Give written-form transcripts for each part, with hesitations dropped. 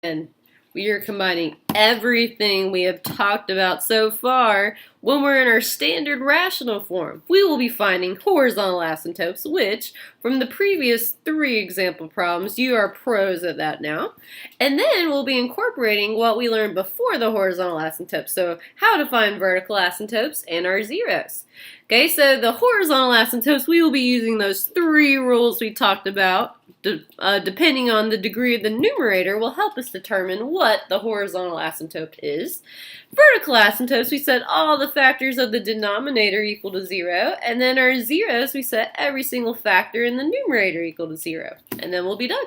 And we are combining everything we have talked about so far when we're in our standard rational form. We will be finding horizontal asymptotes, which, from the previous 3 example problems, you are pros at that now. And then we'll be incorporating what we learned before the horizontal asymptotes, so how to find vertical asymptotes and our zeros. Okay, so the horizontal asymptotes, we will be using those 3 rules we talked about. Depending on the degree of the numerator, will help us determine what the horizontal asymptote is. Vertical asymptotes, we set all the factors of the denominator equal to 0, and then our zeros, we set every single factor in the numerator equal to 0, and then we'll be done.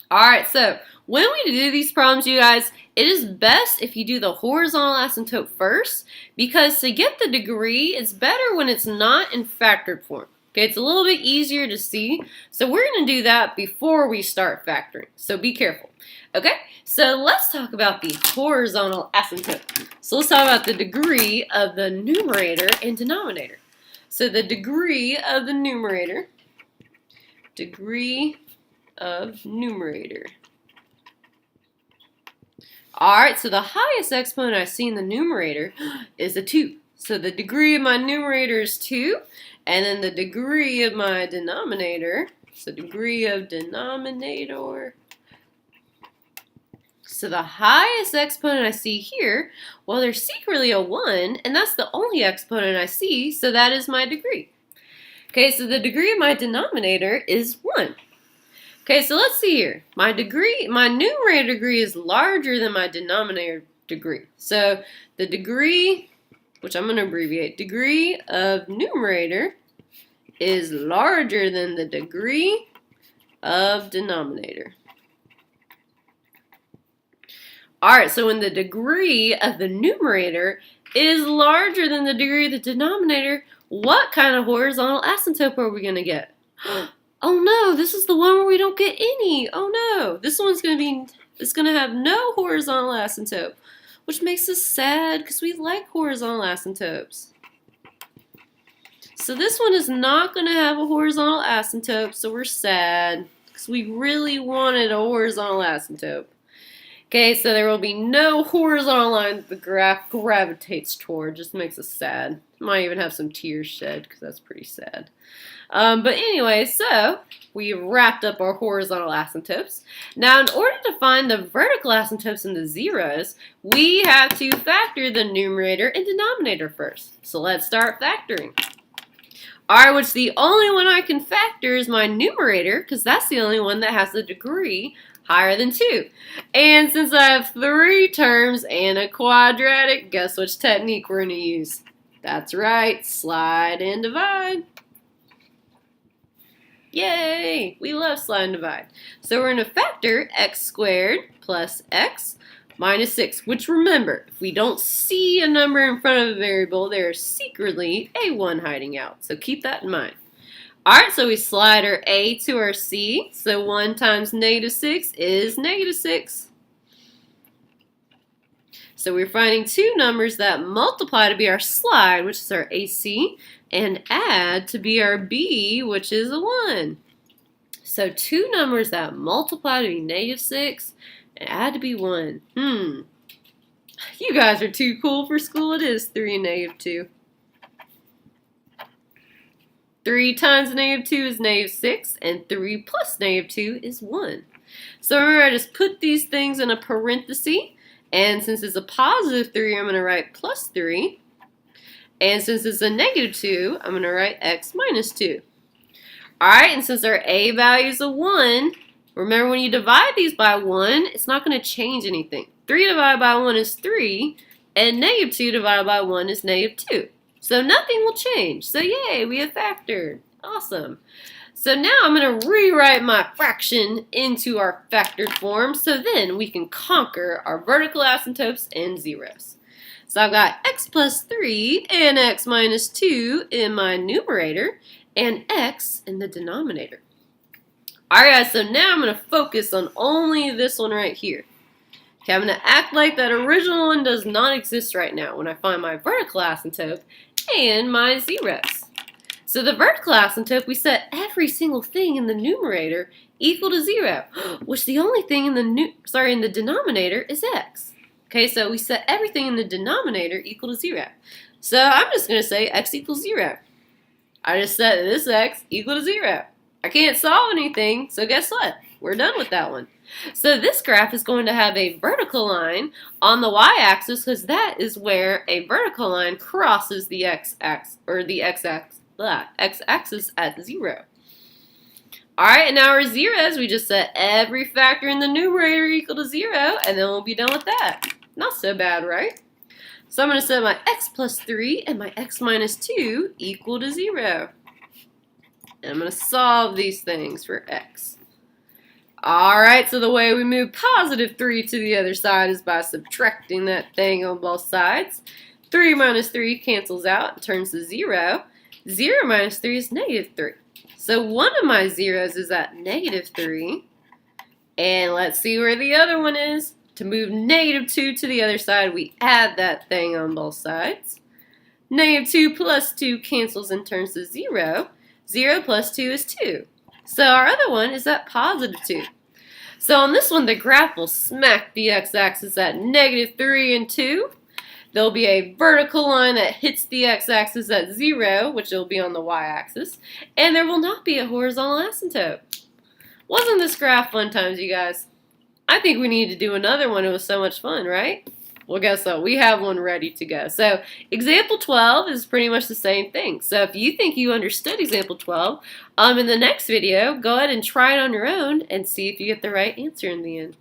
Alright, so when we do these problems, you guys, it is best if you do the horizontal asymptote first, because to get the degree, it's better when it's not in factored form. Okay, it's a little bit easier to see, so we're going to do that before we start factoring, so be careful. Okay, so let's talk about the horizontal asymptote. So let's talk about the degree of the numerator and denominator. So the degree of the numerator, Alright, so the highest exponent I see in the numerator is a 2. So the degree of my numerator is 2, and then the degree of my denominator, so degree of denominator, so the highest exponent I see here, well, there's secretly a 1, and that's the only exponent I see, so that is my degree. Okay, so the degree of my denominator is 1. Okay, so let's see here. My numerator degree is larger than my denominator degree. So the degree, which I'm going to abbreviate, degree of numerator is larger than the degree of denominator. Alright, so when the degree of the numerator is larger than the degree of the denominator, what kind of horizontal asymptote are we going to get? Oh no, this is the one where we don't get any. Oh no, this one's going to have no horizontal asymptote, which makes us sad because we like horizontal asymptotes. So this one is not going to have a horizontal asymptote, so we're sad because we really wanted a horizontal asymptote. Okay, so there will be no horizontal line that the graph gravitates toward. Just makes us sad. Might even have some tears shed because that's pretty sad. But anyway, so we wrapped up our horizontal asymptotes. Now, in order to find the vertical asymptotes and the zeros, we have to factor the numerator and denominator first. So let's start factoring. Alright, which the only one I can factor is my numerator, because that's the only one that has a degree higher than 2. And since I have 3 terms and a quadratic, guess which technique we're going to use? That's right, slide and divide. Yay! We love slide and divide. So we're going to factor x squared plus x minus 6, which remember, if we don't see a number in front of a variable, there's secretly a 1 hiding out. So keep that in mind. Alright, so we slide our a to our c. So 1 times negative 6 is negative 6. So we're finding 2 numbers that multiply to be our slide, which is our AC, and add to be our b, which is a 1. So 2 numbers that multiply to be negative 6 and add to be 1. You guys are too cool for school. It is 3 and negative 2. 3 times negative 2 is negative 6, and 3 plus negative 2 is 1. So remember, I just put these things in a parenthesis, and since it's a positive 3, I'm going to write plus 3. And since it's a negative 2, I'm going to write x minus 2. Alright, and since our a value is a 1, remember when you divide these by 1, it's not going to change anything. 3 divided by 1 is 3, and negative 2 divided by 1 is negative 2. So nothing will change. So yay, we have factored. Awesome. So now I'm going to rewrite my fraction into our factored form so then we can conquer our vertical asymptotes and zeros. So I've got x plus 3 and x minus 2 in my numerator and x in the denominator. Alright guys, so now I'm going to focus on only this one right here. Okay, I'm going to act like that original one does not exist right now when I find my vertical asymptote and my zeros. So the vertical asymptote, we set every single thing in the numerator equal to 0, which the only thing in the denominator is x. Okay, so we set everything in the denominator equal to 0. So I'm just going to say x equals 0. I just set this x equal to 0. I can't solve anything, so guess what? We're done with that one. So this graph is going to have a vertical line on the y-axis because that is where a vertical line crosses the x-axis, or the x-axis at 0. Alright, and now our zeros, we just set every factor in the numerator equal to 0, and then we'll be done with that. Not so bad, right? So I'm going to set my x plus 3 and my x minus 2 equal to 0. And I'm going to solve these things for x. Alright, so the way we move positive 3 to the other side is by subtracting that thing on both sides. 3 minus 3 cancels out and turns to 0. 0 minus 3 is negative 3. So one of my zeros is at negative 3. And let's see where the other one is. To move negative 2 to the other side, we add that thing on both sides. Negative 2 plus 2 cancels and turns to 0. 0 plus 2 is 2. So our other one is at positive 2. So on this one, the graph will smack the x-axis at negative 3 and 2. There'll be a vertical line that hits the x-axis at 0, which will be on the y-axis. And there will not be a horizontal asymptote. Wasn't this graph fun times, you guys? I think we need to do another one. It was so much fun, right? Well, guess what? We have one ready to go. So example 12 is pretty much the same thing. So if you think you understood example 12, in the next video, go ahead and try it on your own and see if you get the right answer in the end.